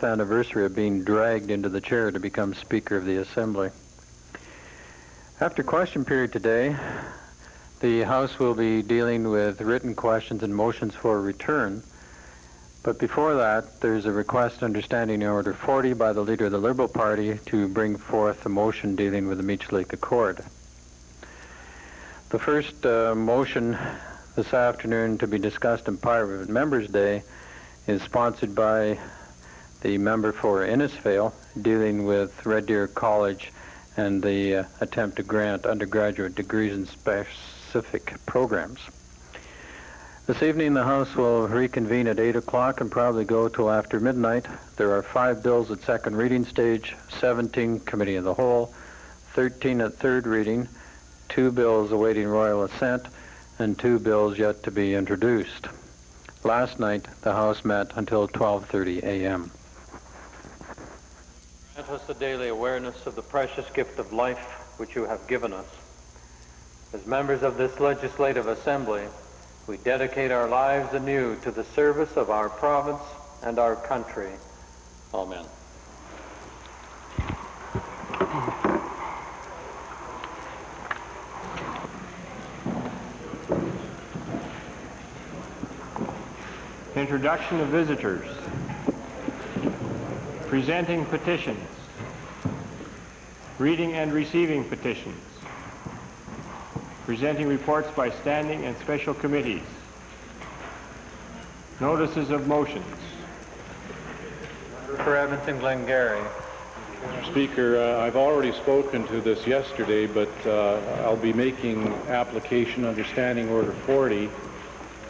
Anniversary of being dragged into the chair to become Speaker of the Assembly. After question period today, the House will be dealing with written questions and motions for return. But before that, there's a request under Standing Order 40 by the Leader of the Liberal Party to bring forth a motion dealing with the Meech Lake Accord. The first motion this afternoon to be discussed in Private Members' Day is sponsored by the member for Innisfail, dealing with Red Deer College and the attempt to grant undergraduate degrees in specific programs. This evening the House will reconvene at 8 o'clock and probably go till after midnight. There are 5 bills at second reading stage, 17 committee of the whole, 13 at third reading, 2 bills awaiting royal assent, and 2 bills yet to be introduced. Last night the House met until 12:30 a.m. Grant us the daily awareness of the precious gift of life which you have given us. As members of this legislative assembly, we dedicate our lives anew to the service of our province and our country. Amen. Introduction of visitors. Presenting petitions. Reading and receiving petitions. Presenting reports by standing and special committees. Notices of motions. For Edmonton Glengarry. Mr. Speaker, I've already spoken to this yesterday, but I'll be making application under Standing Order 40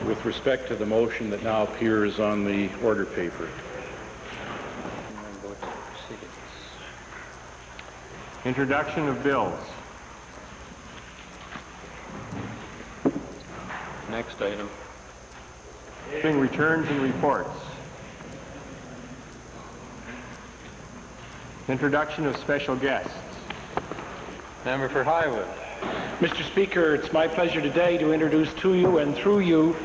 with respect to the motion that now appears on the order paper. Introduction of bills. Next item. Returns and reports. Introduction of special guests. Member for Highwood. Mr. Speaker, it's my pleasure today to introduce to you and through you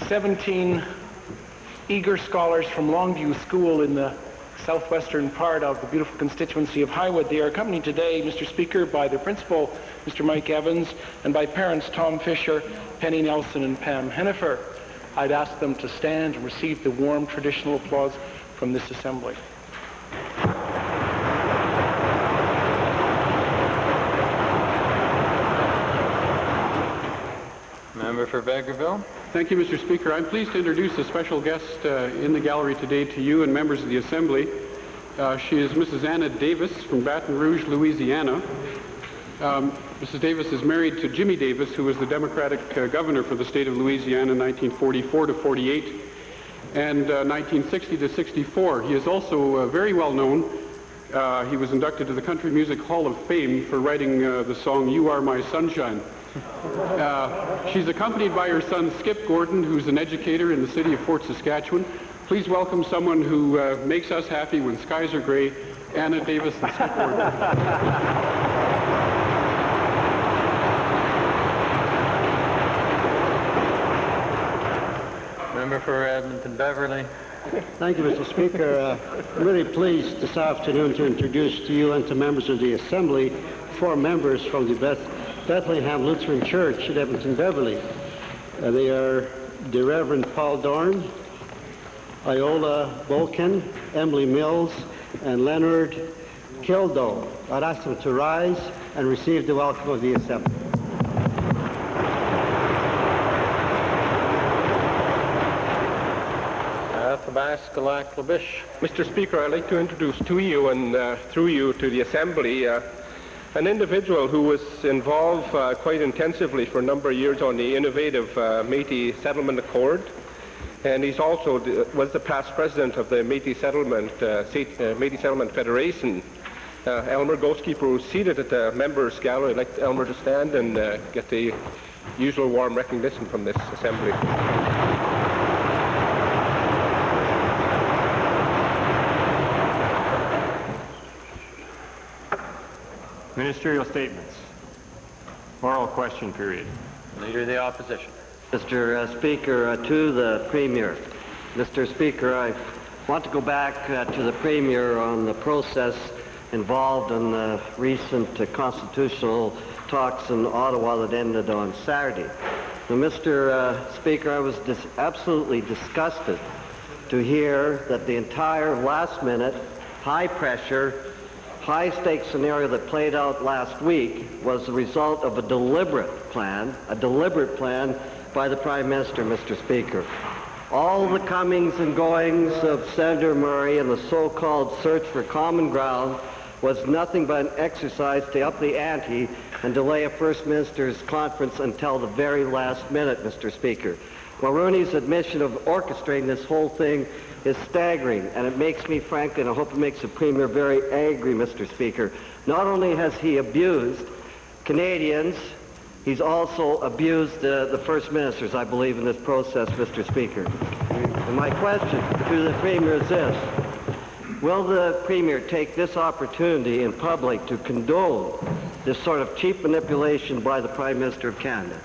17 eager scholars from Longview School in the southwestern part of the beautiful constituency of Highwood. They are accompanied today, Mr. Speaker, by their principal, Mr. Mike Evans, and by parents Tom Fisher, Penny Nelson, and Pam Hennifer. I'd ask them to stand and receive the warm traditional applause from this assembly. Member for Vegreville. Thank you, Mr. Speaker. I'm pleased to introduce a special guest in the gallery today to you and members of the Assembly. She is Mrs. Anna Davis from Baton Rouge, Louisiana. Mrs. Davis is married to Jimmy Davis, who was the Democratic governor for the state of Louisiana in 1944 to 48 and 1960 to 64. He is also very well known. He was inducted to the Country Music Hall of Fame for writing the song "You Are My Sunshine." She's accompanied by her son Skip Gordon, who's an educator in the city of Fort Saskatchewan. Please welcome someone who makes us happy when skies are gray, Anna Davis and Skip Gordon. Member for Edmonton Beverly. Thank you, Mr. Speaker. I'm really pleased this afternoon to introduce to you and to members of the Assembly 4 members from the Bethlehem Lutheran Church at Edmonton Beverly. They are the Reverend Paul Dorn, Iola Bolkin, Emily Mills, and Leonard Kildo. I'd ask them to rise and receive the welcome of the Assembly. Mr. Speaker, I'd like to introduce to you and through you to the Assembly an individual who was involved quite intensively for a number of years on the innovative Métis Settlement Accord, and he's also was the past president of the Métis Settlement Federation. Elmer Goalkeeper, who's seated at the members' gallery. I'd like Elmer to stand and get the usual warm recognition from this Assembly. Ministerial statements. Oral question period. Leader of the Opposition. Mr. Speaker, to the Premier. Mr. Speaker, I I want to go back to the Premier on the process involved in the recent constitutional talks in Ottawa that ended on Saturday. Now, Mr. Speaker, I was absolutely disgusted to hear that the entire last-minute, high-pressure, high-stakes scenario that played out last week was the result of a deliberate plan by the Prime Minister, Mr. Speaker. All the comings and goings of Senator Murray and the so-called search for common ground was nothing but an exercise to up the ante and delay a First Minister's conference until the very last minute, Mr. Speaker. Mulroney's admission of orchestrating this whole thing is staggering, and it makes me, frankly, and I hope it makes the Premier very angry, Mr. Speaker. Not only has he abused Canadians, he's also abused the First Ministers, I believe, in this process, Mr. Speaker. And my question to the Premier is this. Will the Premier take this opportunity in public to condone this sort of cheap manipulation by the Prime Minister of Canada?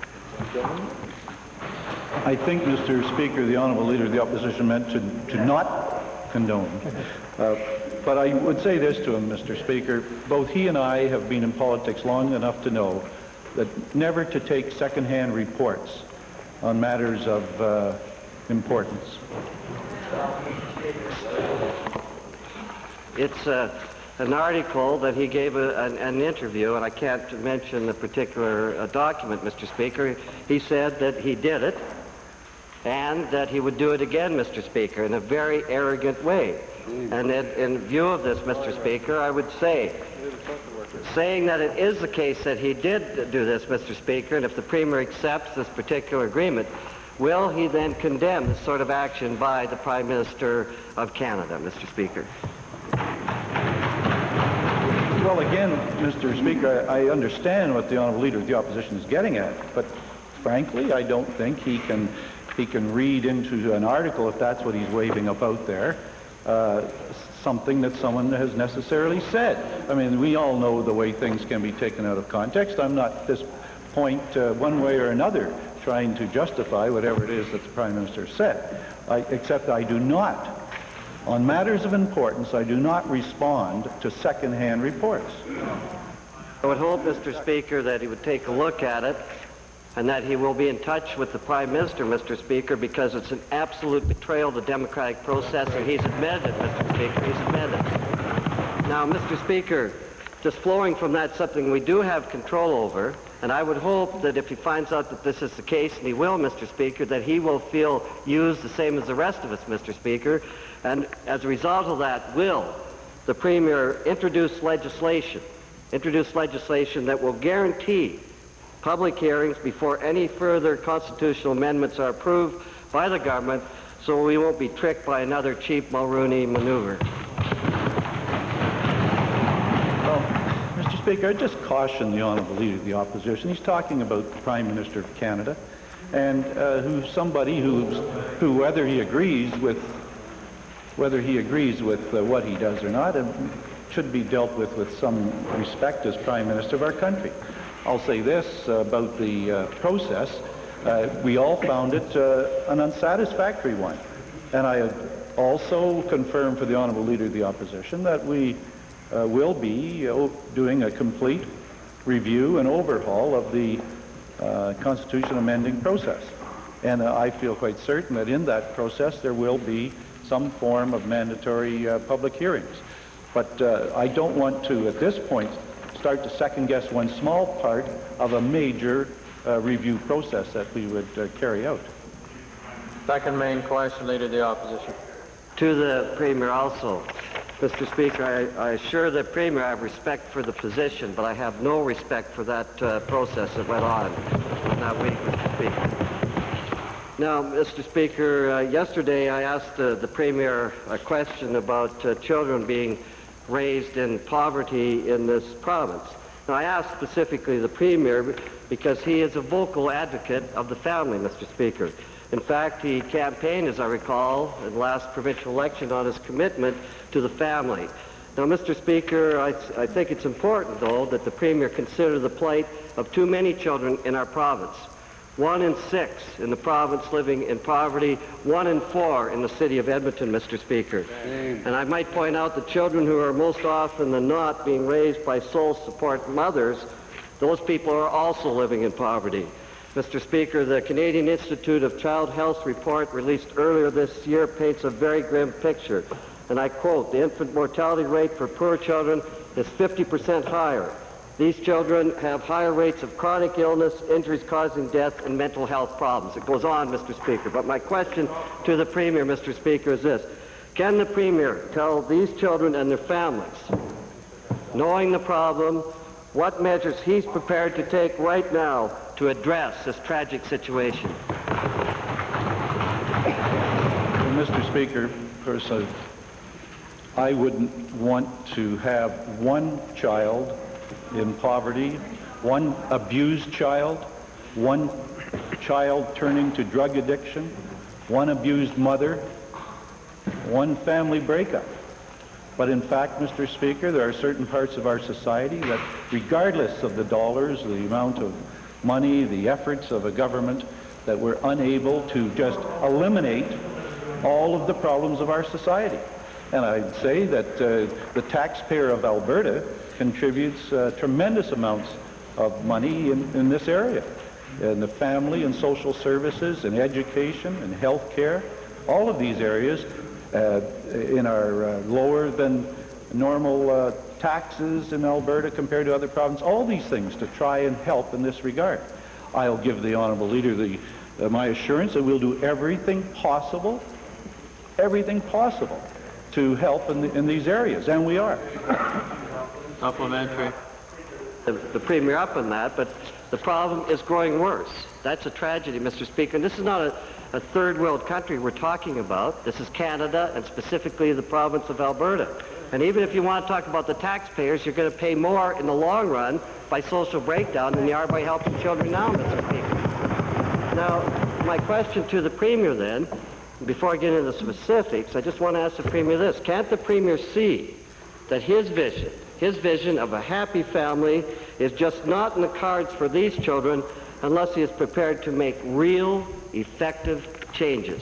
I think, Mr. Speaker, the Honourable Leader of the Opposition meant to not condone. But I would say this to him, Mr. Speaker. Both he and I have been in politics long enough to know that never to take second-hand reports on matters of importance. It's an article that he gave an interview, and I can't mention the particular document, Mr. Speaker. He said that he did it, and that he would do it again, Mr. Speaker, in a very arrogant way. And in view of this, Mr. Speaker, I would say, saying that it is the case that he did do this, Mr. Speaker, and if the Premier accepts this particular agreement, will he then condemn this sort of action by the Prime Minister of Canada, Mr. Speaker? Well, again, Mr. Speaker, I understand what the Honourable Leader of the Opposition is getting at, but frankly, I don't think he can read into an article, if that's what he's waving up out there, something that someone has necessarily said. I mean, we all know the way things can be taken out of context. I'm not at this point, one way or another, trying to justify whatever it is that the Prime Minister said, except I do not, on matters of importance, I do not respond to second-hand reports. I would hope, Mr. Speaker, that he would take a look at it and that he will be in touch with the Prime Minister, Mr. Speaker, because it's an absolute betrayal of the democratic process, and he's admitted it, Mr. Speaker, he's admitted it. Now, Mr. Speaker, just flowing from that, something we do have control over, and I would hope that if he finds out that this is the case, and he will, Mr. Speaker, that he will feel used the same as the rest of us, Mr. Speaker, and as a result of that, will the Premier introduce legislation that will guarantee public hearings before any further constitutional amendments are approved by the government, so we won't be tricked by another cheap Mulroney maneuver. Well, Mr. Speaker, I just caution the Honourable Leader of the Opposition. He's talking about the Prime Minister of Canada, and who's somebody who whether he agrees with what he does or not, should be dealt with some respect as Prime Minister of our country. I'll say this about the process. We all found it an unsatisfactory one. And I also confirm for the Honourable Leader of the Opposition that we will be doing a complete review and overhaul of the Constitution amending process. And I feel quite certain that in that process there will be some form of mandatory public hearings. But I don't want to, at this point, start to second-guess one small part of a major review process that we would carry out. Second main question, Leader of the Opposition. To the Premier also. Mr. Speaker, I assure the Premier I have respect for the position, but I have no respect for that process that went on that week, Mr. Speaker. Now, Mr. Speaker, yesterday I asked the Premier a question about children being raised in poverty in this province. Now, I asked specifically the Premier because he is a vocal advocate of the family, Mr. Speaker. In fact, he campaigned, as I recall, in the last provincial election on his commitment to the family. Now, Mr. Speaker, I think it's important, though, that the Premier consider the plight of too many children in our province 1 in 6 in the province living in poverty, 1 in 4 in the city of Edmonton, Mr. Speaker. And I might point out the children who are most often than not being raised by sole support mothers, those people are also living in poverty. Mr. Speaker, the Canadian Institute of Child Health report released earlier this year paints a very grim picture. And I quote, "The infant mortality rate for poor children is 50% higher. These children have higher rates of chronic illness, injuries causing death, and mental health problems." It goes on, Mr. Speaker. But my question to the Premier, Mr. Speaker, is this. Can the Premier tell these children and their families, knowing the problem, what measures he's prepared to take right now to address this tragic situation? Mr. Speaker, first, I wouldn't want to have one child in poverty, one abused child, one child turning to drug addiction, one abused mother, one family breakup. But in fact, Mr. Speaker, there are certain parts of our society that, regardless of the dollars, the amount of money, the efforts of a government, that we're unable to just eliminate all of the problems of our society. And I'd say that the taxpayer of Alberta contributes tremendous amounts of money in this area, in the family and social services, in education, and health care, all of these areas in our lower than normal taxes in Alberta compared to other provinces, all these things to try and help in this regard. I'll give the Honourable Leader my assurance that we'll do everything possible to help in these areas, and we are. Supplementary. The Premier up on that, but the problem is growing worse. That's a tragedy, Mr. Speaker. And this is not a third world country we're talking about. This is Canada, and specifically the province of Alberta. And even if you want to talk about the taxpayers, you're going to pay more in the long run by social breakdown than you are by helping children now, Mr. Speaker. Now, my question to the Premier then, before I get into the specifics, I just want to ask the Premier this. Can't the Premier see that his vision of a happy family is just not in the cards for these children unless he is prepared to make real, effective changes?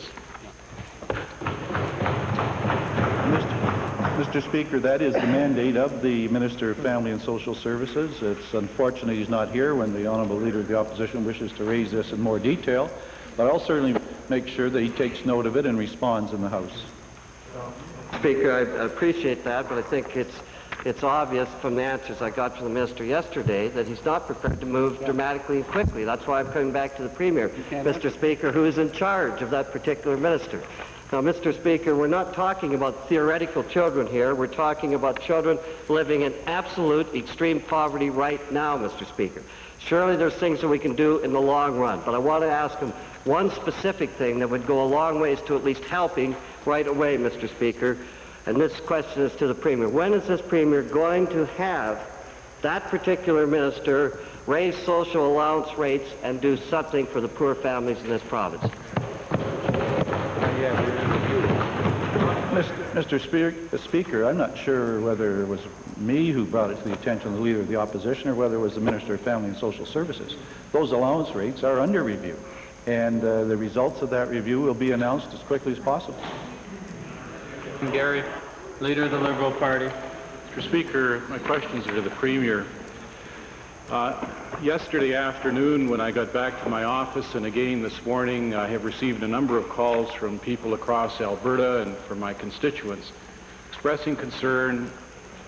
Mr. Speaker, that is the mandate of the Minister of Family and Social Services. It's unfortunate he's not here when the Honourable Leader of the Opposition wishes to raise this in more detail, but I'll certainly make sure that he takes note of it and responds in the House. Speaker, I appreciate that, but I think it's obvious from the answers I got from the Minister yesterday that he's not prepared to move dramatically and quickly. That's why I'm coming back to the Premier, Mr. Speaker, who is in charge of that particular minister. Now, Mr. Speaker, we're not talking about theoretical children here. We're talking about children living in absolute extreme poverty right now, Mr. Speaker. Surely there's things that we can do in the long run, but I want to ask him one specific thing that would go a long ways to at least helping right away, Mr. Speaker. And this question is to the Premier. When is this Premier going to have that particular minister raise social allowance rates and do something for the poor families in this province? Mr. Speaker, I'm not sure whether it was me who brought it to the attention of the Leader of the Opposition or whether it was the Minister of Family and Social Services. Those allowance rates are under review, and the results of that review will be announced as quickly as possible. Gary, Leader of the Liberal Party. Mr. Speaker, my questions are to the Premier. Yesterday afternoon, when I got back to my office, and again this morning, I have received a number of calls from people across Alberta and from my constituents expressing concern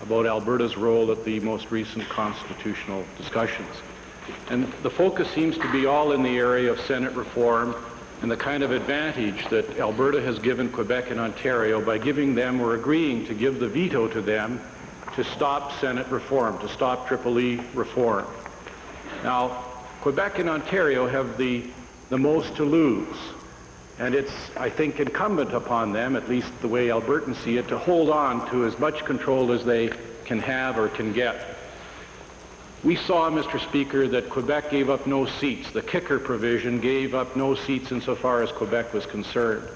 about Alberta's role at the most recent constitutional discussions. And the focus seems to be all in the area of Senate reform and the kind of advantage that Alberta has given Quebec and Ontario by giving them or agreeing to give the veto to them to stop Senate reform, to stop EEE reform. Now, Quebec and Ontario have the most to lose, and it's, I think, incumbent upon them, at least the way Albertans see it, to hold on to as much control as they can have or can get. We saw, Mr. Speaker, that Quebec gave up no seats. The kicker provision gave up no seats insofar as Quebec was concerned.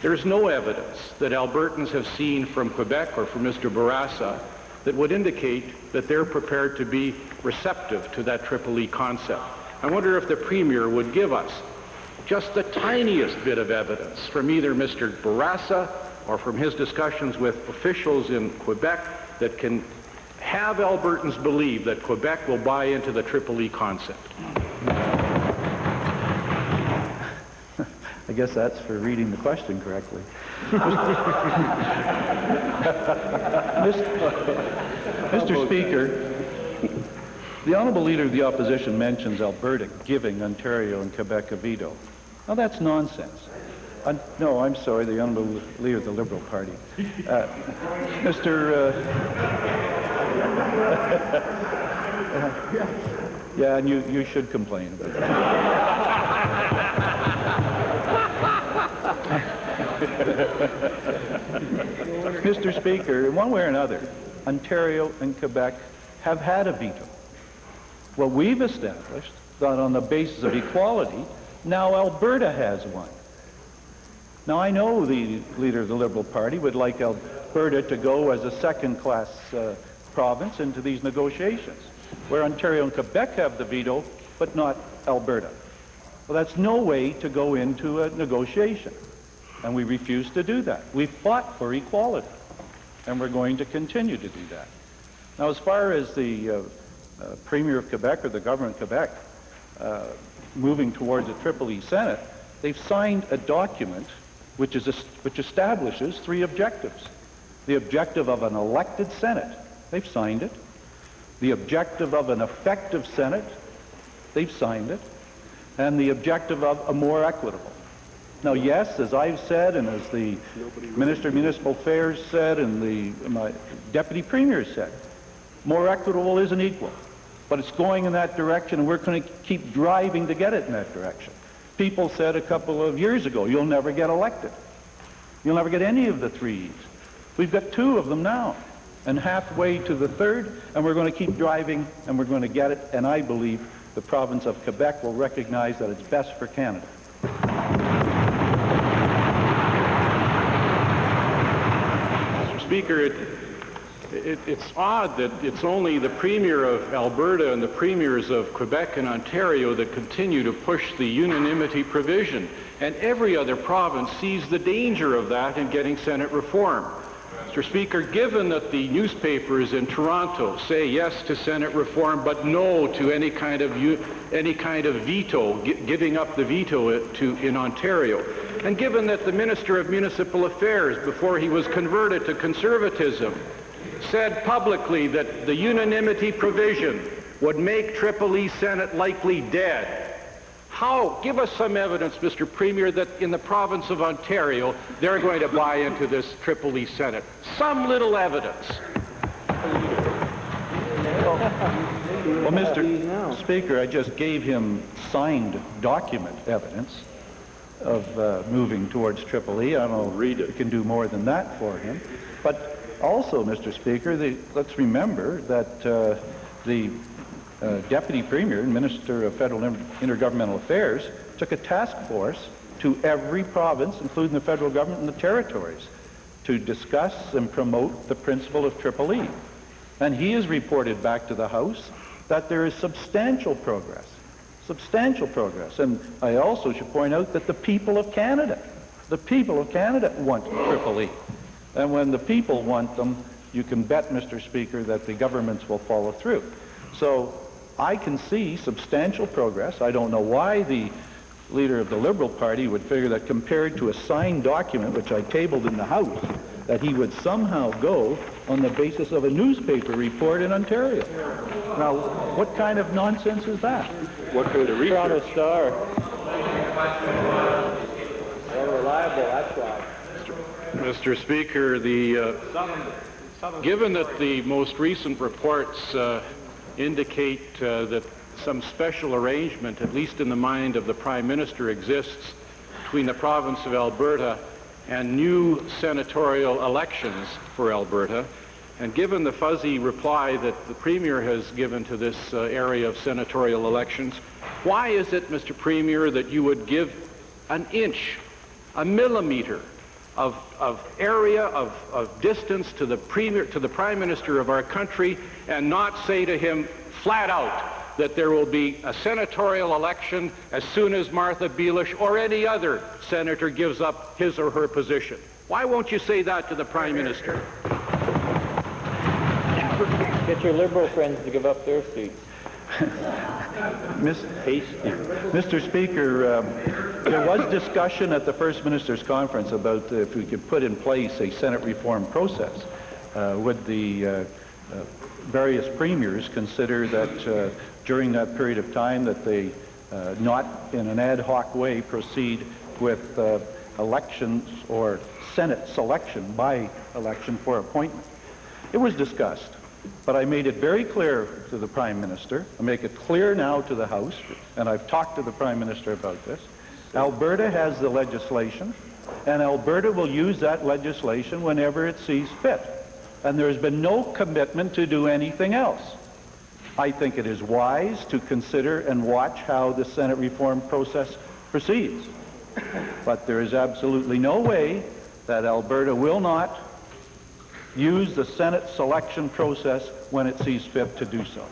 There is no evidence that Albertans have seen from Quebec or from Mr. Bourassa that would indicate that they're prepared to be receptive to that EEE concept. I wonder if the Premier would give us just the tiniest bit of evidence from either Mr. Bourassa or from his discussions with officials in Quebec that can have Albertans believe that Quebec will buy into the Triple E concept. I guess that's for reading the question correctly. Mr. Speaker, the Honourable Leader of the Opposition mentions Alberta giving Ontario and Quebec a veto. Now that's nonsense. No, I'm sorry, the Honourable Leader of the Liberal Party. Yeah, and you should complain about that. Mr. Speaker, in one way or another, Ontario and Quebec have had a veto. Well, we've established that on the basis of equality, now Alberta has one. Now, I know the Leader of the Liberal Party would like Alberta to go as a second-class province into these negotiations, where Ontario and Quebec have the veto, but not Alberta. Well, that's no way to go into a negotiation, and we refuse to do that. We fought for equality, and we're going to continue to do that. Now, as far as the Premier of Quebec or the government of Quebec moving towards a Triple E Senate, they've signed a document which establishes three objectives. The objective of an elected Senate, they've signed it. The objective of an effective Senate, they've signed it. And the objective of a more equitable. Now, yes, as I've said, and as the Minister of Municipal Affairs said, and my Deputy Premier said, more equitable isn't equal. But it's going in that direction, and we're going to keep driving to get it in that direction. People said a couple of years ago, you'll never get elected. You'll never get any of the three E's. We've got two of them now, and halfway to the third, and we're going to keep driving, and we're going to get it, and I believe the province of Quebec will recognize that it's best for Canada. Mr. Speaker, it's odd that it's only the Premier of Alberta and the Premiers of Quebec and Ontario that continue to push the unanimity provision, and every other province sees the danger of that in getting Senate reform. Mr. Speaker, given that the newspapers in Toronto say yes to Senate reform but no to any kind of veto, giving up the veto in Ontario, and given that the Minister of Municipal Affairs, before he was converted to conservatism, said publicly that the unanimity provision would make Triple E Senate likely dead. Give us some evidence, Mr. Premier, that in the province of Ontario, they're going to buy into this Triple E Senate. Some little evidence. Well, Mr. Speaker, I just gave him signed document evidence of moving towards Triple E. I don't know if we can do more than that for him. But also, Mr. Speaker, let's remember that the Deputy Premier and Minister of Federal Intergovernmental Affairs took a task force to every province, including the federal government and the territories, to discuss and promote the principle of Triple E. And he has reported back to the House that there is substantial progress. And I also should point out that the people of Canada want Triple E. And when the people want them, you can bet, Mr. Speaker, that the governments will follow through. So I can see substantial progress. I don't know why the Leader of the Liberal Party would figure that compared to a signed document, which I tabled in the House, that he would somehow go on the basis of a newspaper report in Ontario. Now, what kind of nonsense is that? What kind of research? Toronto Star. More reliable, that's why. Mr. Speaker, given that the most recent reports indicate that some special arrangement, at least in the mind of the Prime Minister, exists between the province of Alberta and new senatorial elections for Alberta, and given the fuzzy reply that the Premier has given to this area of senatorial elections, why is it, Mr. Premier, that you would give an inch, a millimeter of area, of distance to the Prime Minister of our country and not say to him flat out, that there will be a senatorial election as soon as Martha Beelish or any other senator gives up his or her position. Why won't you say that to the Prime Minister? Get your Liberal friends to give up their seats. Mr. Speaker, there was discussion at the First Ministers' Conference about if we could put in place a Senate reform process. Would the various premiers consider that during that period of time that they not in an ad hoc way proceed with elections or Senate selection by election for appointment? It was discussed. But I made it very clear to the Prime Minister, I make it clear now to the House, and I've talked to the Prime Minister about this. Alberta has the legislation, and Alberta will use that legislation whenever it sees fit. And there's been no commitment to do anything else. I think it is wise to consider and watch how the Senate reform process proceeds. But there is absolutely no way that Alberta will not use the Senate selection process when it sees fit to do so.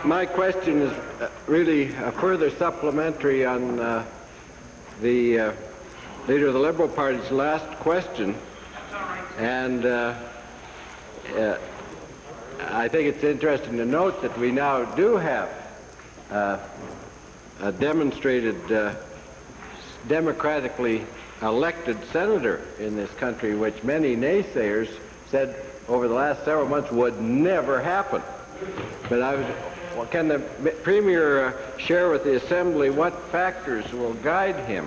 My question is really a further supplementary on the Leader of the Liberal Party's last question, and I think it's interesting to note that we now do have a demonstrated democratically elected senator in this country, which many naysayers said over the last several months would never happen. But can the Premier share with the Assembly what factors will guide him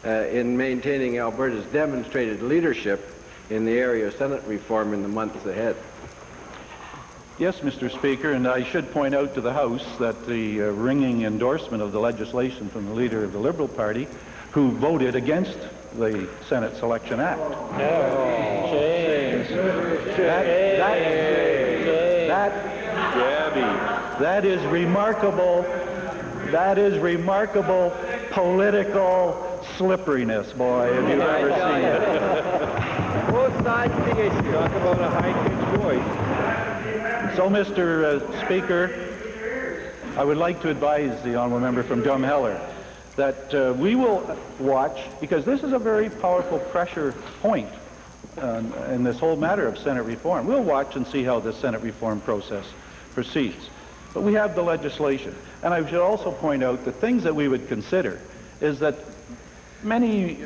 in maintaining Alberta's demonstrated leadership in the area of Senate reform in the months ahead? Yes, Mr. Speaker, and I should point out to the House that the ringing endorsement of the legislation from the Leader of the Liberal Party, who voted against the Senate Selection Act. That is remarkable. That is remarkable political slipperiness, boy, have you ever seen it. Both sides of the issue. Talk about a high-pitched voice. So, Mr. Speaker, I would like to advise the honourable member from Drumheller that we will watch, because this is a very powerful pressure point in this whole matter of Senate reform. We'll watch and see how the Senate reform process proceeds. But we have the legislation. And I should also point out that things that we would consider is that many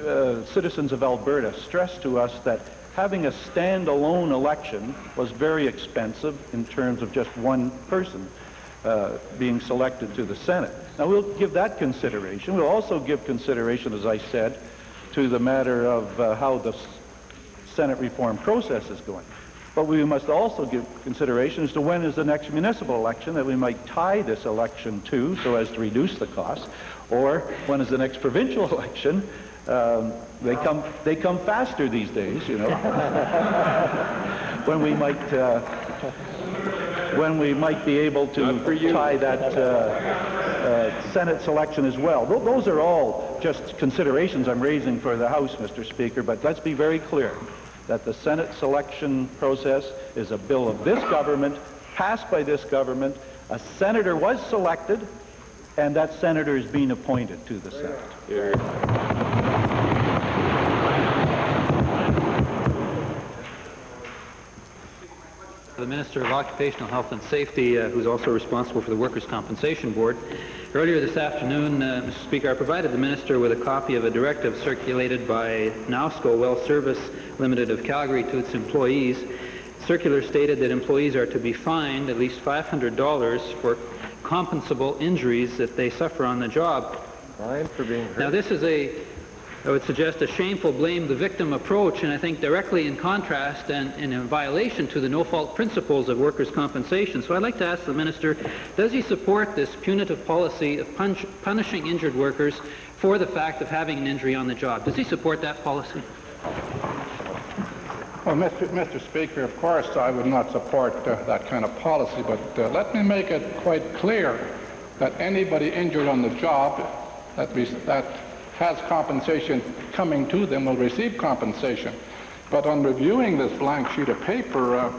citizens of Alberta stressed to us that having a standalone election was very expensive in terms of just one person being selected to the Senate. Now, we'll give that consideration. We'll also give consideration, as I said, to the matter of how the Senate reform process is going. But we must also give consideration as to when is the next municipal election that we might tie this election to so as to reduce the cost, or when is the next provincial election. They come faster these days, you know. when we might be able to tie that Senate selection as well. Those are all just considerations I'm raising for the House, Mr. Speaker, but let's be very clear that the Senate selection process is a bill of this government, passed by this government. A senator was selected, and that senator is being appointed to the Senate. The Minister of Occupational Health and Safety, who's also responsible for the Workers' Compensation Board. Earlier this afternoon, Mr. Speaker, I provided the Minister with a copy of a directive circulated by NOWSCO Well Service Limited of Calgary to its employees. The circular stated that employees are to be fined at least $500 for compensable injuries that they suffer on the job. Fined for being hurt. Now, this is I would suggest a shameful blame the victim approach, and I think directly in contrast and in violation to the no-fault principles of workers' compensation. So I'd like to ask the Minister, does he support this punitive policy of punishing injured workers for the fact of having an injury on the job? Does he support that policy? Well, Mr. Speaker, of course I would not support that kind of policy, but let me make it quite clear that anybody injured on the job that has compensation coming to them will receive compensation. But on reviewing this blank sheet of paper,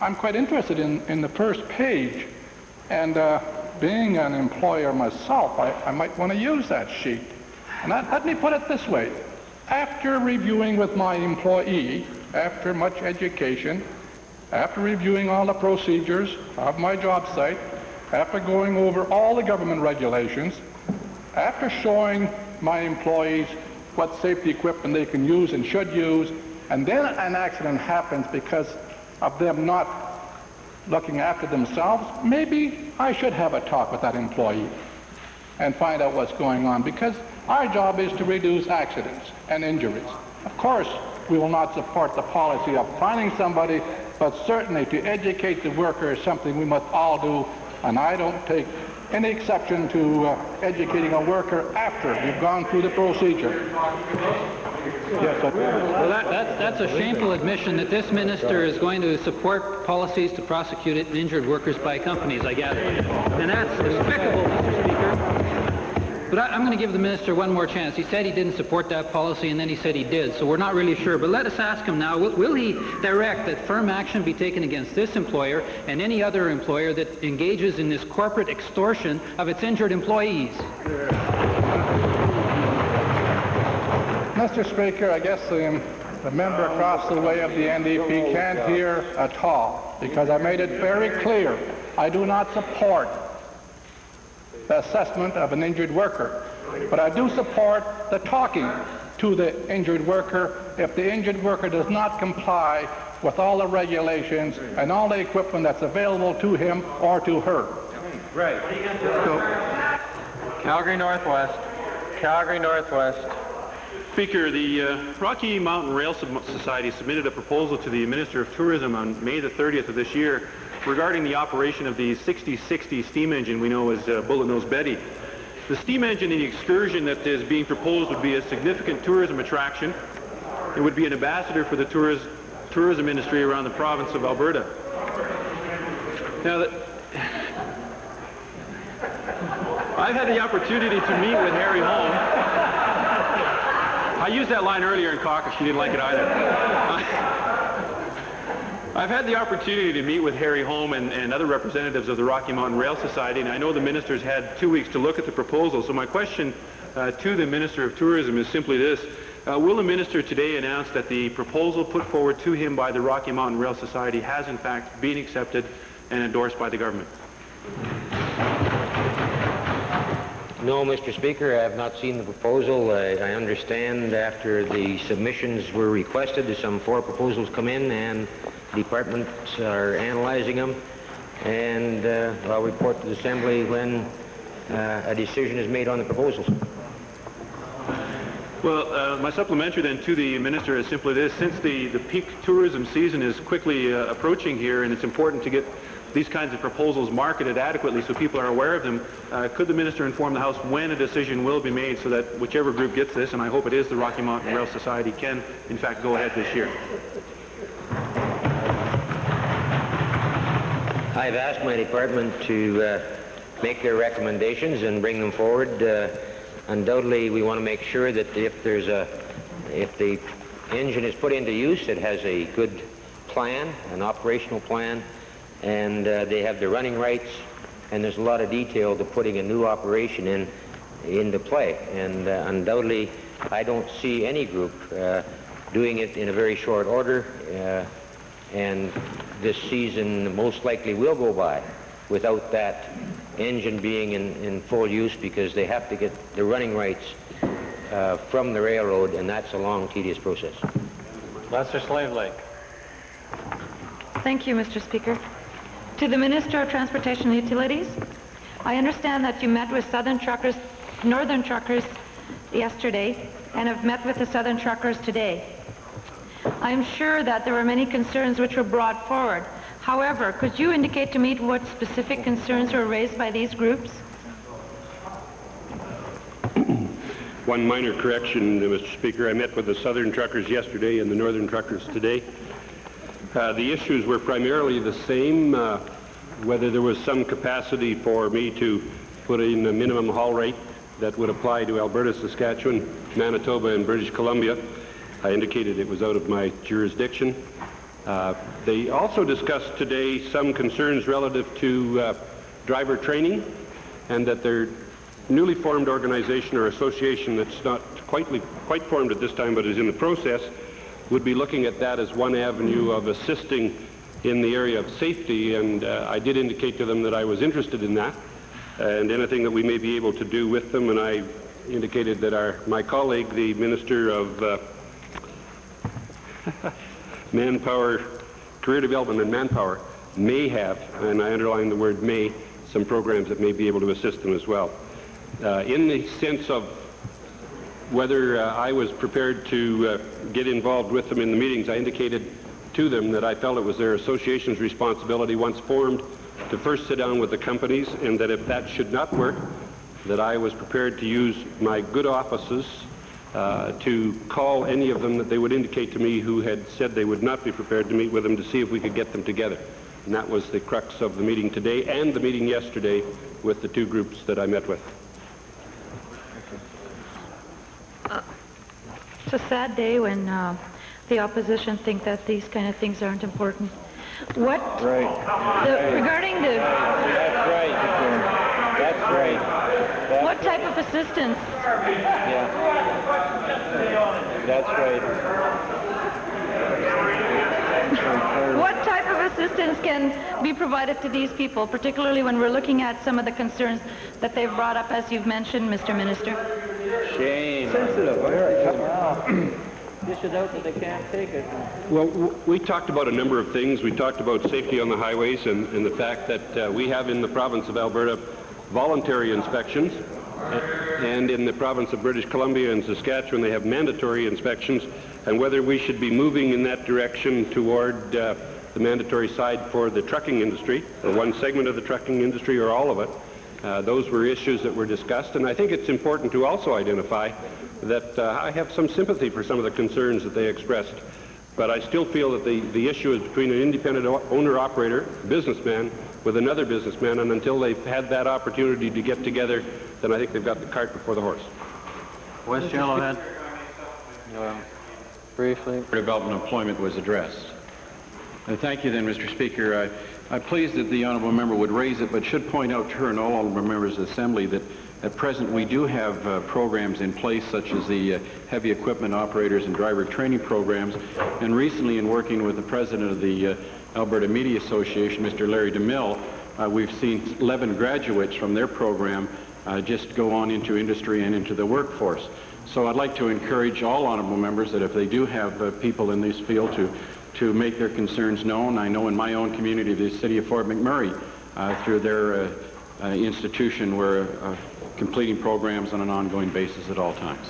I'm quite interested in the first page. And being an employer myself, I might want to use that sheet. And let me put it this way. After reviewing with my employee, after much education, after reviewing all the procedures of my job site, after going over all the government regulations, after showing my employees what safety equipment they can use and should use, and then an accident happens because of them not looking after themselves, maybe I should have a talk with that employee and find out what's going on, because our job is to reduce accidents and injuries. Of course, we will not support the policy of fining somebody, but certainly to educate the worker is something we must all do, and I don't take any exception to educating a worker after you've gone through the procedure. Well, that's a shameful admission that this minister is going to support policies to prosecute injured workers by companies, I gather. And that's despicable, Mr. Speaker. But I'm going to give the minister one more chance. He said he didn't support that policy, and then he said he did, so we're not really sure. But let us ask him now, will he direct that firm action be taken against this employer and any other employer that engages in this corporate extortion of its injured employees? Mr. Speaker, I guess the member across the way of the NDP can't hear at all, because I made it very clear I do not support the assessment of an injured worker, but I do support the talking to the injured worker if the injured worker does not comply with all the regulations and all the equipment that's available to him or to her. Right. Calgary Northwest. Calgary Northwest. Speaker, the Rocky Mountain Rail Society submitted a proposal to the Minister of Tourism on May the 30th of this year regarding the operation of the 6060 steam engine we know as Bullet Nose Betty. The steam engine in the excursion that is being proposed would be a significant tourism attraction. It would be an ambassador for the tourism industry around the province of Alberta. Now, I've had the opportunity to meet with Harry Holm. I used that line earlier in caucus. She didn't like it either. I've had the opportunity to meet with Harry Holm and other representatives of the Rocky Mountain Rail Society, and I know the minister's had 2 weeks to look at the proposal. So my question to the Minister of Tourism is simply this. Will the minister today announce that the proposal put forward to him by the Rocky Mountain Rail Society has in fact been accepted and endorsed by the government? No, Mr. Speaker, I have not seen the proposal. I understand after the submissions were requested, some 4 proposals come in, and departments are analyzing them, and I'll report to the Assembly when a decision is made on the proposals. Well, my supplementary then to the minister is simply this. Since the peak tourism season is quickly approaching here, and it's important to get these kinds of proposals marketed adequately so people are aware of them, could the minister inform the House when a decision will be made so that whichever group gets this, and I hope it is the Rocky Mountain Rail Society, can in fact go ahead this year? I've asked my department to make their recommendations and bring them forward. Undoubtedly, we want to make sure that if the engine is put into use, it has a good plan, an operational plan, and they have the running rights, and there's a lot of detail to putting a new operation into play. And undoubtedly, I don't see any group doing it in a very short order, and this season most likely will go by without that engine being in full use, because they have to get the running rights from the railroad, and that's a long, tedious process. Lester Slave Lake. Thank you, Mr. Speaker. To the Minister of Transportation and Utilities, I understand that you met with northern truckers yesterday and have met with the southern truckers today. I am sure that there were many concerns which were brought forward. However, could you indicate to me what specific concerns were raised by these groups? One minor correction, Mr. Speaker. I met with the southern truckers yesterday and the northern truckers today. The issues were primarily the same, whether there was some capacity for me to put in a minimum haul rate that would apply to Alberta, Saskatchewan, Manitoba, and British Columbia, I indicated it was out of my jurisdiction. They also discussed today some concerns relative to driver training, and that their newly formed organization or association that's not quite formed at this time but is in the process would be looking at that as one avenue of assisting in the area of safety, and I did indicate to them that I was interested in that and anything that we may be able to do with them, and I indicated that my colleague, the Minister of Manpower, Career Development and Manpower, may have, and I underline the word may, some programs that may be able to assist them as well. In the sense of whether I was prepared to get involved with them in the meetings, I indicated to them that I felt it was their association's responsibility, once formed, to first sit down with the companies, and that if that should not work, that I was prepared to use my good offices to call any of them that they would indicate to me who had said they would not be prepared to meet with them, to see if we could get them together. And that was the crux of the meeting today and the meeting yesterday with the two groups that I met with. It's a sad day when the opposition think that these kind of things aren't important. What? Right. Regarding the... That's right. That's right. What type of assistance? Yeah. That's right. What type of assistance can be provided to these people, particularly when we're looking at some of the concerns that they've brought up, as you've mentioned, Mr. Minister? Shame. Sensitive. Dish it out that they can't take it. Well, we talked about a number of things. We talked about safety on the highways and the fact that we have in the province of Alberta voluntary inspections, and in the province of British Columbia and Saskatchewan they have mandatory inspections, and whether we should be moving in that direction toward the mandatory side for the trucking industry, or one segment of the trucking industry, or all of it. Those were issues that were discussed, and I think it's important to also identify that I have some sympathy for some of the concerns that they expressed. But I still feel that the issue is between an independent owner-operator, businessman, with another businessman, and until they've had that opportunity to get together, then I think they've got the cart before the horse. West Yellowhead. Briefly. Development employment was addressed. Thank you then, Mr. Speaker. I'm pleased that the honourable member would raise it, but should point out to her and all honourable members of the Assembly that at present we do have programs in place, such as the heavy equipment operators and driver training programs, and recently in working with the president of the Alberta Media Association, Mr. Larry DeMille, we've seen 11 graduates from their program just go on into industry and into the workforce. So I'd like to encourage all honourable members that if they do have people in this field to make their concerns known. I know in my own community, the city of Fort McMurray, through their institution, we're completing programs on an ongoing basis at all times.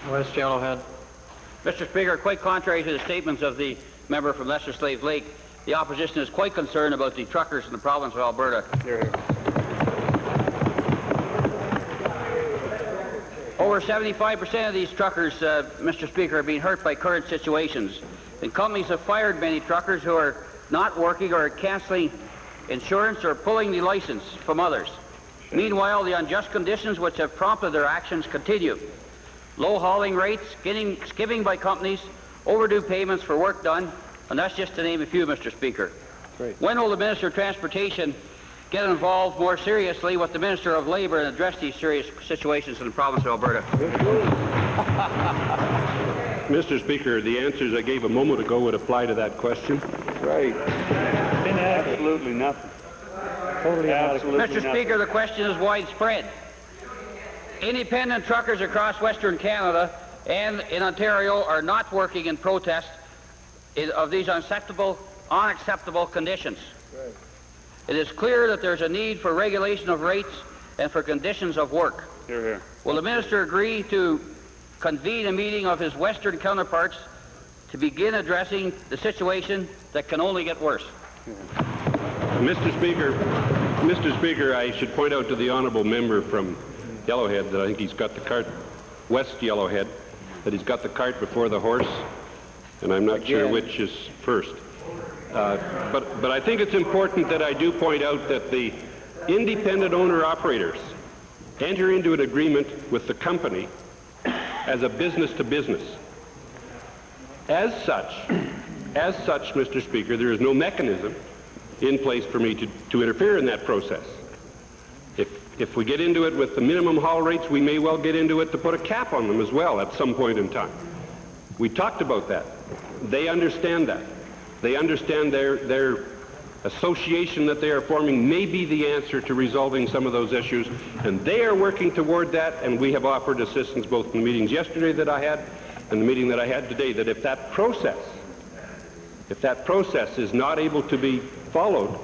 West Yellowhead. Mr. Speaker, quite contrary to the statements of the member from Lesser Slave Lake, the opposition is quite concerned about the truckers in the province of Alberta. Here, here. Over 75% of these truckers, Mr. Speaker, are being hurt by current situations. And companies have fired many truckers who are not working or cancelling insurance or pulling the license from others. Meanwhile, the unjust conditions which have prompted their actions continue. Low hauling rates, skimming by companies, overdue payments for work done, and that's just to name a few, Mr. Speaker. Great. When will the Minister of Transportation get involved more seriously with the Minister of Labour and address these serious situations in the province of Alberta? Mr. Speaker, the answers I gave a moment ago would apply to that question. Right. Absolutely nothing. Totally absolutely Mr. Speaker, the question is widespread. Independent truckers across Western Canada and in Ontario are not working in protest of these unacceptable conditions. Right. It is clear that there's a need for regulation of rates and for conditions of work. Here, here. Will the Minister agree to convene a meeting of his Western counterparts to begin addressing the situation that can only get worse? Mr. Speaker, I should point out to the honourable member from Yellowhead that I think he's got the cart, West Yellowhead, that he's got the cart before the horse, and I'm not sure which is first. But I think it's important that I do point out that the independent owner-operators enter into an agreement with the company as a business to business. As such, Mr. Speaker, there is no mechanism in place for me to interfere in that process. If we get into it with the minimum haul rates, we may well get into it to put a cap on them as well at some point in time. We talked about that. They understand that. They understand their association that they are forming may be the answer to resolving some of those issues, and they are working toward that, and we have offered assistance both in the meetings yesterday that I had and the meeting that I had today, that if that process is not able to be followed,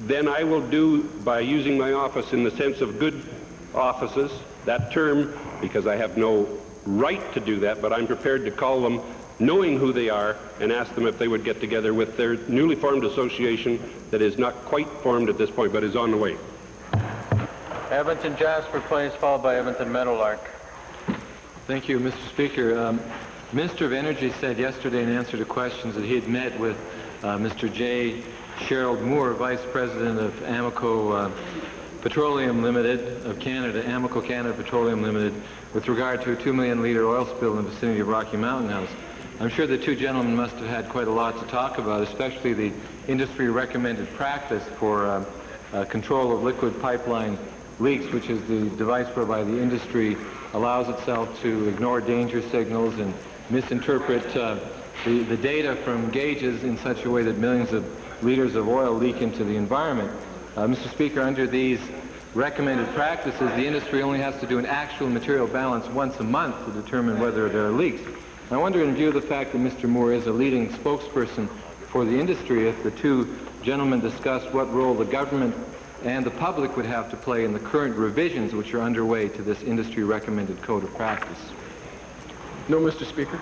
then I will do, by using my office in the sense of good offices, that term, because I have no right to do that, but I'm prepared to call them knowing who they are and ask them if they would get together with their newly formed association that is not quite formed at this point, but is on the way. Edmonton Jasper Place, followed by Edmonton Meadowlark. Thank you, Mr. Speaker. Minister of Energy said yesterday in answer to questions that he had met with Mr. J. Sherald Moore, Vice President of Amoco Petroleum Limited of Canada, Amoco Canada Petroleum Limited, with regard to a 2 million litre oil spill in the vicinity of Rocky Mountain House. I'm sure the two gentlemen must have had quite a lot to talk about, especially the industry recommended practice for control of liquid pipeline leaks, which is the device whereby the industry allows itself to ignore danger signals and misinterpret the data from gauges in such a way that millions of liters of oil leak into the environment. Mr. Speaker, under these recommended practices, the industry only has to do an actual material balance once a month to determine whether there are leaks. I wonder, in view of the fact that Mr. Moore is a leading spokesperson for the industry, if the two gentlemen discussed what role the government and the public would have to play in the current revisions which are underway to this industry recommended code of practice. No, Mr. Speaker.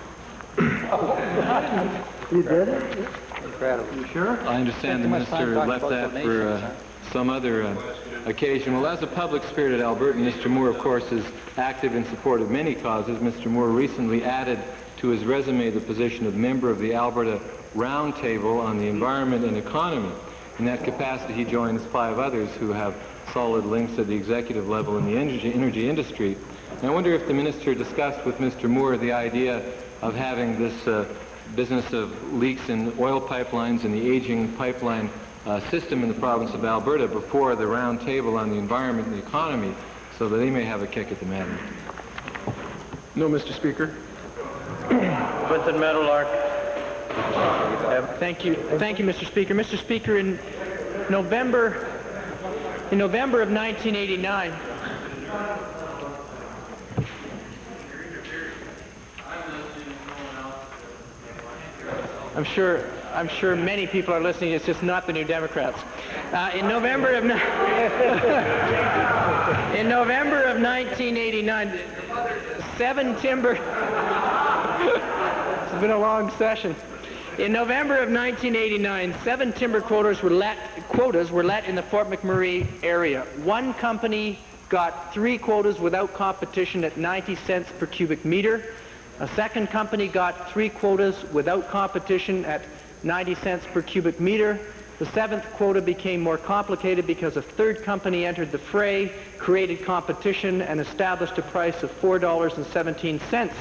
You did it? Incredible. You sure? I understand the minister left that for some other occasion. Well, as a public-spirited Albertan, Mr. Moore, of course, is active in support of many causes. Mr. Moore recently added to his resume the position of member of the Alberta Roundtable on the Environment and Economy. In that capacity, he joins 5 others who have solid links at the executive level in the energy industry. And I wonder if the minister discussed with Mr. Moore the idea of having this business of leaks in oil pipelines and the aging pipeline system in the province of Alberta before the round table on the environment and the economy, so that they may have a kick at the matter. No, Mr. Speaker. Edmonton Meadowlark. Thank you, Mr. Speaker. Mr. Speaker, in November of 1989, I'm sure many people are listening. It's just not the New Democrats. In November of 1989, 7 timber. It's been a long session. In November of 1989, 7 timber quotas were let in the Fort McMurray area. One company got 3 quotas without competition at 90 cents per cubic meter. A second company got 3 quotas without competition at 90 cents per cubic meter. The 7th quota became more complicated because a third company entered the fray, created competition, and established a price of $4.17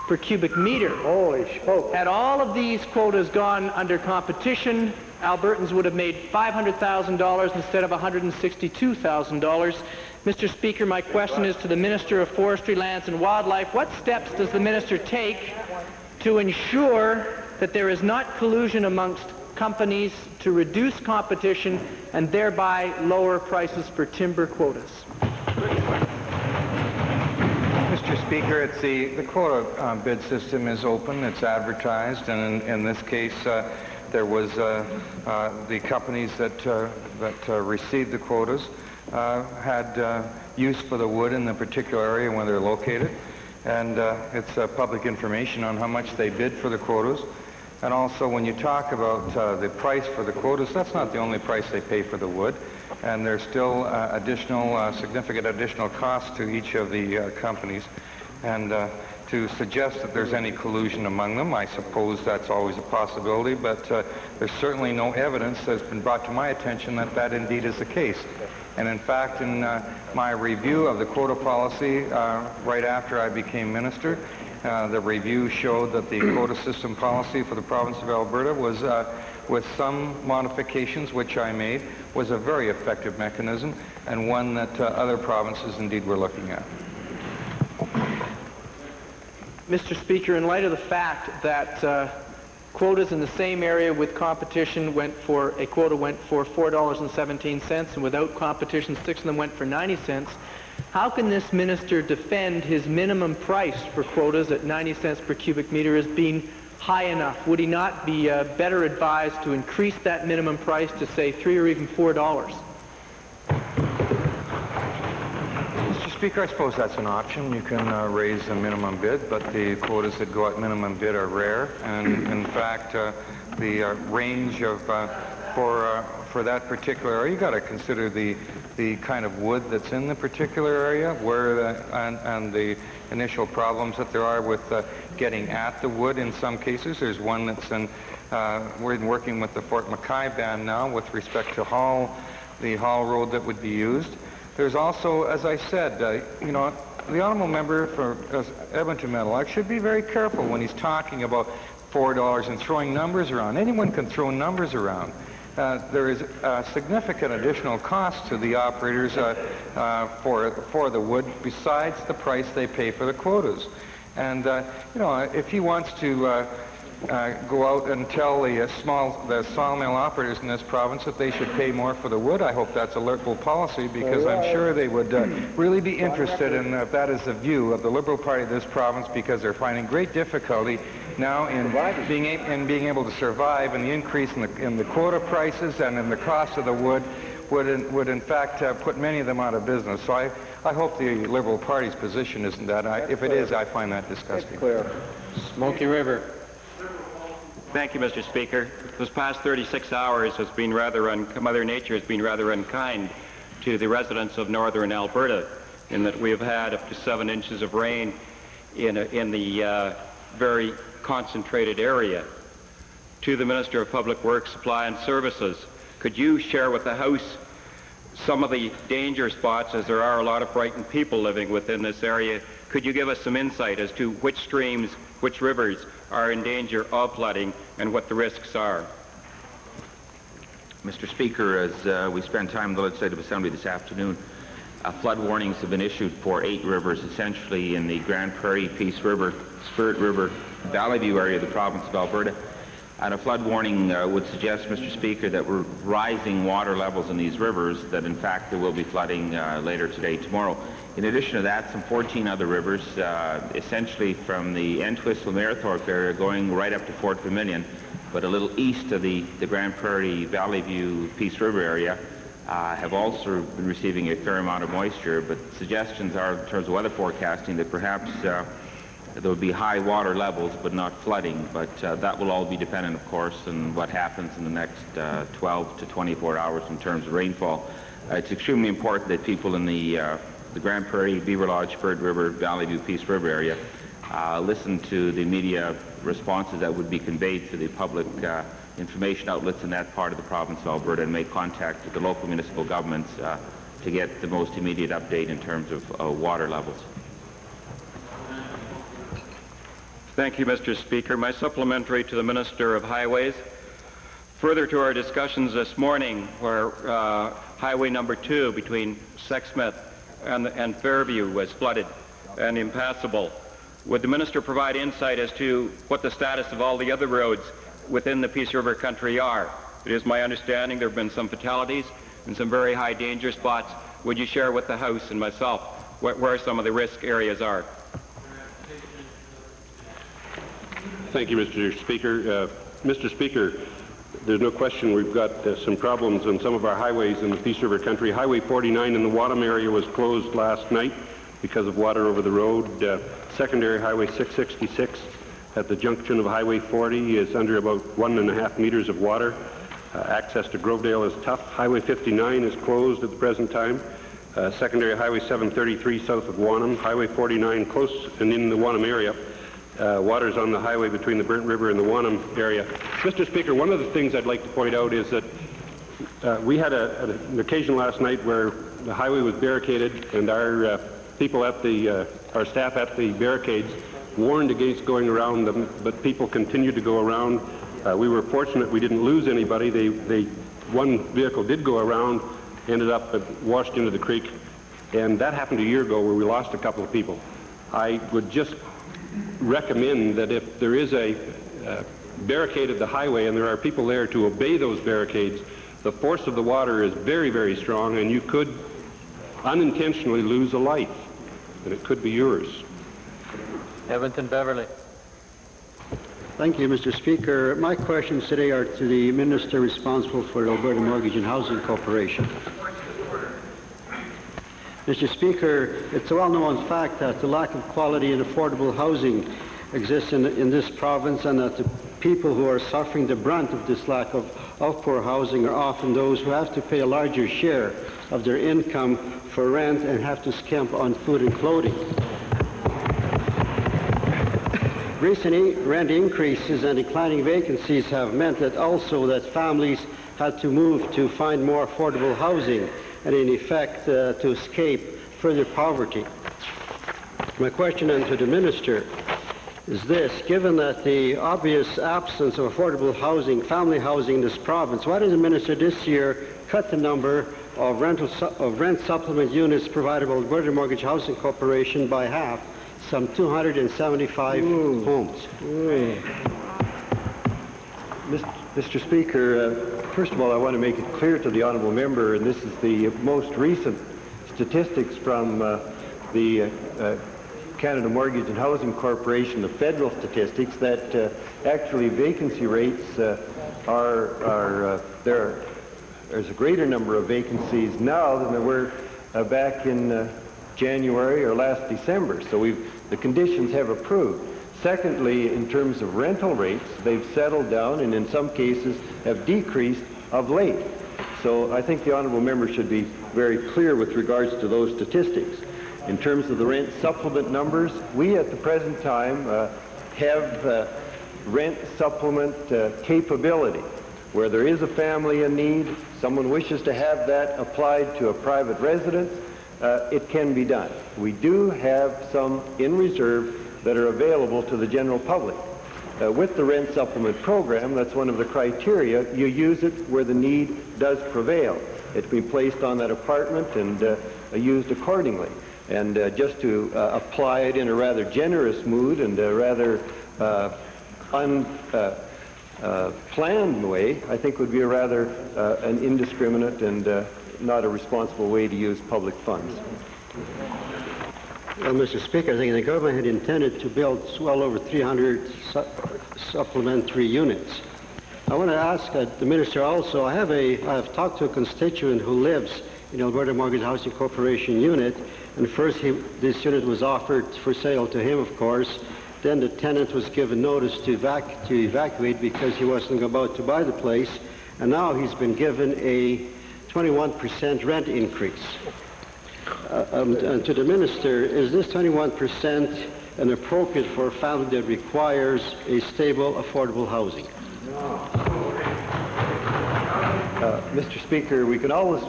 per cubic meter. Holy smoke. Had all of these quotas gone under competition, Albertans would have made $500,000 instead of $162,000. Mr. Speaker, my question is to the Minister of Forestry, Lands and Wildlife. What steps does the minister take to ensure that there is not collusion amongst companies to reduce competition and thereby lower prices for timber quotas? Mr. Speaker, it's the quota bid system is open, it's advertised, and in this case there was the companies that received the quotas had use for the wood in the particular area where they're located, and it's public information on how much they bid for the quotas. And also, when you talk about the price for the quotas, that's not the only price they pay for the wood, and there's still significant additional costs to each of the companies. And to to suggest that there's any collusion among them. I suppose that's always a possibility, but there's certainly no evidence that's been brought to my attention that that indeed is the case. And in fact, in my review of the quota policy right after I became minister, the review showed that the quota system policy for the province of Alberta was, with some modifications which I made, was a very effective mechanism and one that other provinces indeed were looking at. Mr. Speaker, in light of the fact that quotas in the same area with competition a quota went for $4.17, and without competition 6 of them went for 90 cents, how can this minister defend his minimum price for quotas at 90 cents per cubic meter as being high enough? Would he not be better advised to increase that minimum price to, say, $3 or even $4? Speaker, I suppose that's an option. You can raise the minimum bid, but the quotas that go at minimum bid are rare. And in fact, the range of for that particular area, you got to consider the kind of wood that's in the particular area, and the initial problems that there are with getting at the wood. In some cases, there's one that's in. We're working with the Fort Mackay band now with respect to the haul road that would be used. There's also, as I said, you know, the honourable member for Edmonton Meadowlark should be very careful when he's talking about $4 and throwing numbers around. Anyone can throw numbers around. There is a significant additional cost to the operators for the wood besides the price they pay for the quotas. And, you know, if he wants to go out and tell the sawmill operators in this province that they should pay more for the wood, I hope that's a Liberal policy, because I'm sure they would really be interested in if that is the view of the Liberal Party of this province, because they're finding great difficulty now in being able to survive, and the increase in the quota prices and in the cost of the wood would in fact put many of them out of business. So I hope the Liberal Party's position isn't that. If it is, I find that disgusting. Smoky River. Thank you, Mr. Speaker. This past 36 hours has been Mother Nature has been rather unkind to the residents of northern Alberta, in that we have had up to 7 inches of rain in the very concentrated area. To the Minister of Public Works, Supply and Services, could you share with the House some of the danger spots, as there are a lot of frightened people living within this area? Could you give us some insight as to which streams, which rivers are in danger of flooding, and what the risks are? Mr. Speaker, as we spent time in the Legislative Assembly this afternoon, flood warnings have been issued for 8 rivers, essentially in the Grand Prairie, Peace River, Spirit River, Valley View area of the province of Alberta. And a flood warning would suggest, Mr. Speaker, that we're rising water levels in these rivers, that in fact there will be flooding later today, tomorrow. In addition to that, some 14 other rivers, essentially from the Entwistle-Mayerthorpe area going right up to Fort Vermilion, but a little east of the Grand Prairie, Valley View, Peace River area, have also been receiving a fair amount of moisture. But suggestions are, in terms of weather forecasting, that perhaps there will be high water levels but not flooding. But that will all be dependent, of course, on what happens in the next 12 to 24 hours in terms of rainfall. It's extremely important that people in the Grand Prairie, Beaver Lodge, Spirit River, Valley View, Peace River area listen to the media responses that would be conveyed to the public information outlets in that part of the province of Alberta, and make contact with the local municipal governments to get the most immediate update in terms of water levels. Thank you, Mr. Speaker. My supplementary to the Minister of Highways. Further to our discussions this morning, where Highway number 2 between Sexsmith and Fairview was flooded and impassable, would the Minister provide insight as to what the status of all the other roads within the Peace River country are? It is my understanding there have been some fatalities and some very high danger spots. Would you share with the House and myself where some of the risk areas are? Thank you, Mr. Speaker. Mr. Speaker, there's no question we've got some problems on some of our highways in the Peace River country. Highway 49 in the Wadham area was closed last night because of water over the road. Secondary Highway 666 at the junction of Highway 40 is under about 1.5 meters of water. Access to Grovedale is tough. Highway 59 is closed at the present time. secondary Highway 733 south of Wanham, Highway 49 close and in the Wanham area, waters on the highway between the Burnt River and the Wanham area. Mr. Speaker, one of the things I'd like to point out is that we had an occasion last night where the highway was barricaded, and our people at our staff at the barricades warned against going around them, but people continued to go around. We were fortunate we didn't lose anybody. One vehicle did go around, ended up washed into the creek, and that happened a year ago where we lost a couple of people. I would just recommend that if there is a barricade at the highway and there are people there to obey those barricades, the force of the water is very, very strong, and you could unintentionally lose a life, and it could be yours. Edmonton Beverly. Thank you, Mr. Speaker. My questions today are to the Minister responsible for the Alberta Mortgage and Housing Corporation. Mr. Speaker, it's a well-known fact that the lack of quality and affordable housing exists in this province, and that the people who are suffering the brunt of this lack of poor housing are often those who have to pay a larger share of their income for rent and have to skimp on food and clothing. Recent rent increases and declining vacancies have meant that families had to move to find more affordable housing and in effect to escape further poverty. My question then to the Minister is this: given that the obvious absence of affordable housing, family housing in this province, why did the Minister this year cut the number of rent supplement units provided by Alberta Mortgage Housing Corporation by half, some 275 homes? Mr. Speaker, first of all, I want to make it clear to the honourable member, and this is the most recent statistics from the Canada Mortgage and Housing Corporation, the federal statistics, that actually vacancy rates there's a greater number of vacancies now than there were back in January or last December. So the conditions have improved. Secondly, in terms of rental rates, they've settled down and in some cases have decreased of late. So I think the honourable member should be very clear with regards to those statistics. In terms of the rent supplement numbers, we at the present time have rent supplement capability. Where there is a family in need, someone wishes to have that applied to a private residence, it can be done. We do have some in reserve that are available to the general public. With the rent supplement program, that's one of the criteria. You use it where the need does prevail. It can be placed on that apartment and used accordingly. And just to apply it in a rather generous mood and a rather planned way, I think would be a rather an indiscriminate and not a responsible way to use public funds. Well, Mr. Speaker, I think the government had intended to build well over 300 supplementary units. I want to ask the Minister also, I have talked to a constituent who lives in Alberta Mortgage Housing Corporation unit, and first this unit was offered for sale to him, of course. Then the tenant was given notice to evacuate because he wasn't about to buy the place, and now he's been given a 21% rent increase. And to the Minister, is this 21% inappropriate for a family that requires a stable, affordable housing? Mr. Speaker, we can always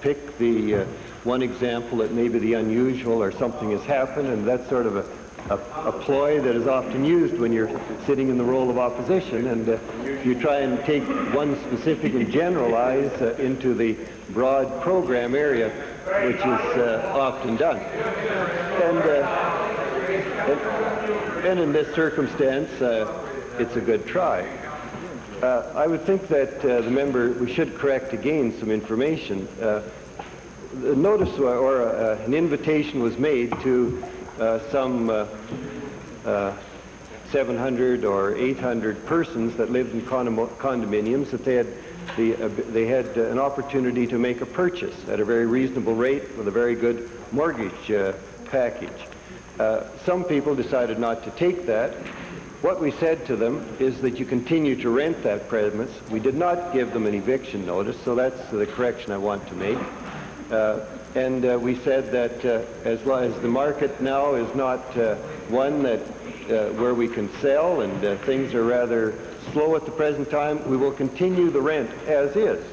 pick the one example that maybe the unusual or something has happened, and that's sort of a ploy that is often used when you're sitting in the role of opposition, and you try and take one specific and generalize into the broad program area, which is often done. And in this circumstance, it's a good try. I would think that we should correct again some information. The notice or an invitation was made to some 700 or 800 persons that lived in condominiums that they had an opportunity to make a purchase at a very reasonable rate with a very good mortgage package. Some people decided not to take that. What we said to them is that you continue to rent that premise. We did not give them an eviction notice, so that's the correction I want to make. And we said that as long as the market now is not one that where we can sell and things are rather slow at the present time, we will continue the rent as is.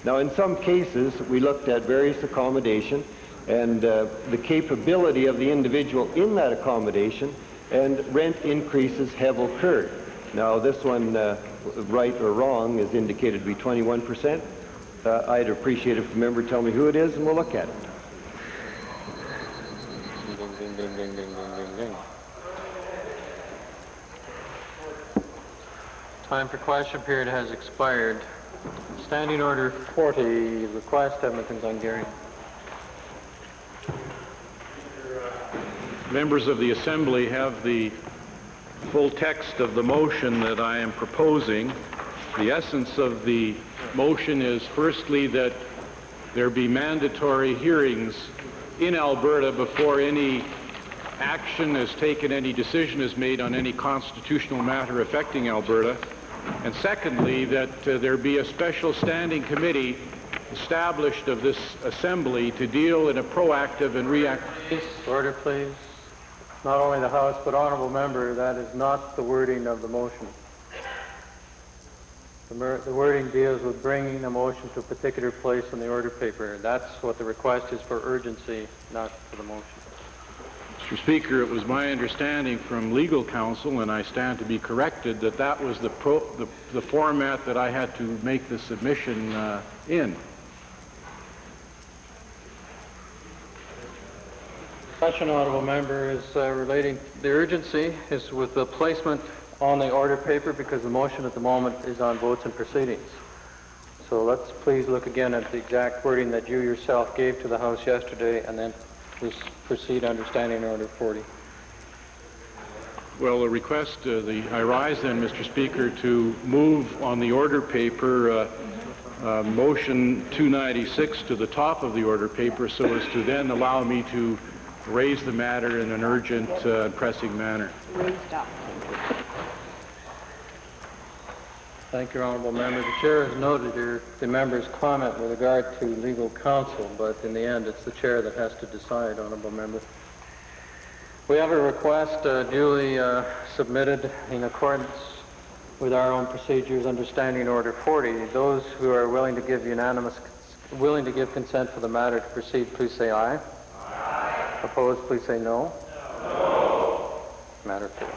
Now, in some cases, we looked at various accommodation and the capability of the individual in that accommodation, and rent increases have occurred. Now, this one, right or wrong, is indicated to be 21%. I'd appreciate if the member tell me who it is, and we'll look at it. Ding, ding, ding, ding, ding, ding, ding. Time for question period has expired. Standing Order 40, request Edmonton Glengarry. Members of the Assembly have the full text of the motion that I am proposing. The essence of the motion is firstly that there be mandatory hearings in Alberta before any action is taken, any decision is made on any constitutional matter affecting Alberta. And secondly, that there be a special standing committee established of this Assembly to deal in a proactive and reactive... Order, please. Not only the House, but honourable member, that is not the wording of the motion. The wording deals with bringing a motion to a particular place on the order paper. That's what the request is, for urgency, not for the motion. Mr. Speaker, it was my understanding from legal counsel, and I stand to be corrected, that that was the format that I had to make the submission in. Question, honourable member, is relating, the urgency is with the placement on the order paper, because the motion at the moment is on votes and proceedings. So let's please look again at the exact wording that you yourself gave to the House yesterday, and then proceed under Standing Order 40. Well, the request, I rise then, Mr. Speaker, to move on the order paper motion 296 to the top of the order paper, so as to then allow me to raise the matter in an urgent, pressing manner. Thank you, honourable member. The chair has noted the member's comment with regard to legal counsel, but in the end, it's the chair that has to decide, honourable member. We have a request duly submitted in accordance with our own procedures under Standing Order 40. Those who are willing to give consent for the matter to proceed, please say aye. Aye. Opposed, please say no. No. Matter fails.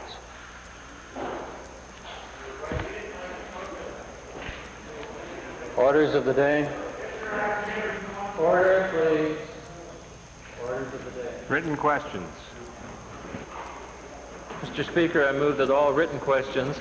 Orders of the day. Order, please. Orders of the day. Written questions. Mr. Speaker, I move that all written questions